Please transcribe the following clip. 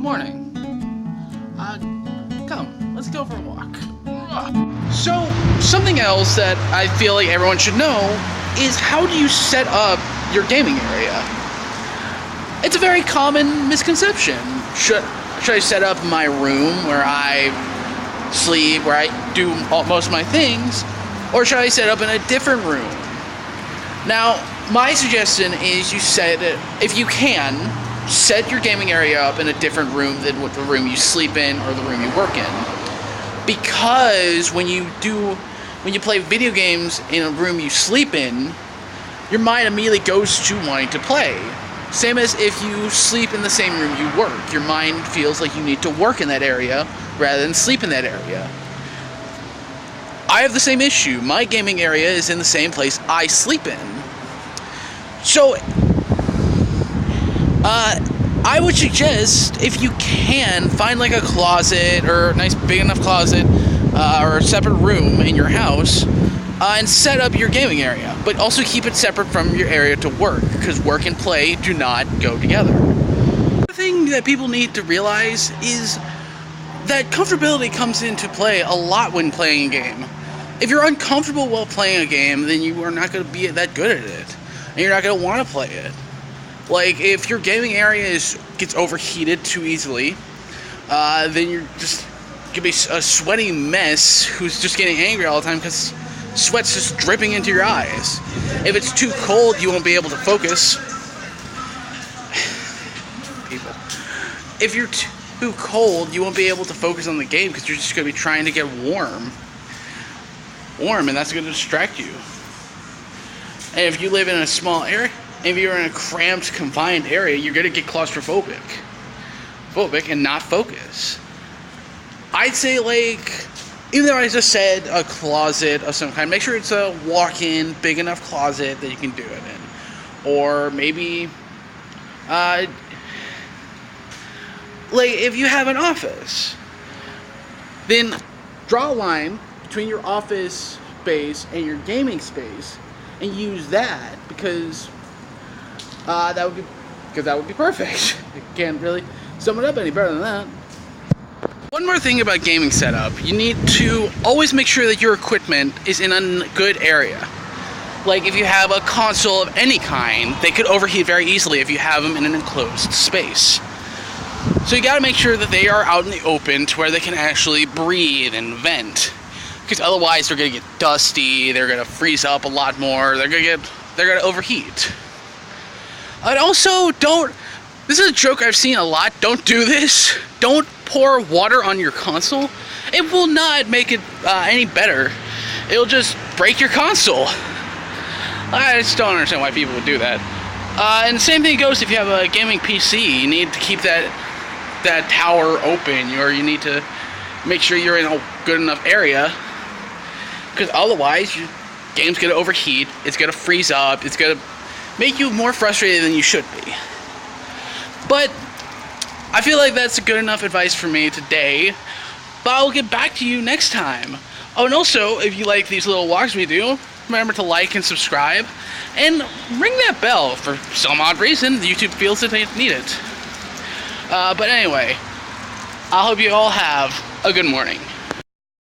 morning. Come, let's go for a walk. So, something else that I feel like everyone should know is how do you set up your gaming area? It's a very common misconception. Should I set up my room where I sleep, where I do most of my things, or should I set up in a different room? Now, my suggestion is you if you can, set your gaming area up in a different room than the room you sleep in or the room you work in. Because when you play video games in a room you sleep in, your mind immediately goes to wanting to play. Same as if you sleep in the same room you work. Your mind feels like you need to work in that area rather than sleep in that area. I have the same issue. My gaming area is in the same place I sleep in. So, I would suggest, if you can, find like a closet or a nice big enough closet or a separate room in your house and set up your gaming area. But also keep it separate from your area to work, because work and play do not go together. The thing that people need to realize is that comfortability comes into play a lot when playing a game. If you're uncomfortable while playing a game, then you are not going to be that good at it, and you're not going to want to play it. Like, if your gaming area gets overheated too easily, then you're just going to be a sweaty mess who's just getting angry all the time because sweat's just dripping into your eyes. If it's too cold, you won't be able to focus. People. If you're too cold, you won't be able to focus on the game because you're just going to be trying to get warm, and that's going to distract you. And if you live in a small area, if you're in a cramped, confined area, you're going to get claustrophobic and not focus. I'd say, like, even though I just said a closet of some kind, make sure it's a walk-in, big enough closet that you can do it in. Or maybe, like, if you have an office, then draw a line between your office space and your gaming space and use that, because that would be perfect. You can't really sum it up any better than that. One more thing about gaming setup, you need to always make sure that your equipment is in a good area. Like, if you have a console of any kind, they could overheat very easily if you have them in an enclosed space. So you gotta make sure that they are out in the open to where they can actually breathe and vent. Because otherwise they're gonna get dusty, they're gonna freeze up a lot more, they're gonna overheat. And also, this is a joke I've seen a lot, don't do this. Don't pour water on your console. It will not make it any better. It'll just break your console. I just don't understand why people would do that. And the same thing goes if you have a gaming PC. You need to keep that tower open, or you need to make sure you're in a good enough area, because otherwise your game's gonna overheat, it's gonna freeze up, it's gonna make you more frustrated than you should be. But I feel like that's good enough advice for me today, but I'll get back to you next time. Oh, and also, if you like these little walks we do, remember to like and subscribe, and ring that bell. For some odd reason, YouTube feels that they need it. But anyway, I hope you all have a good morning.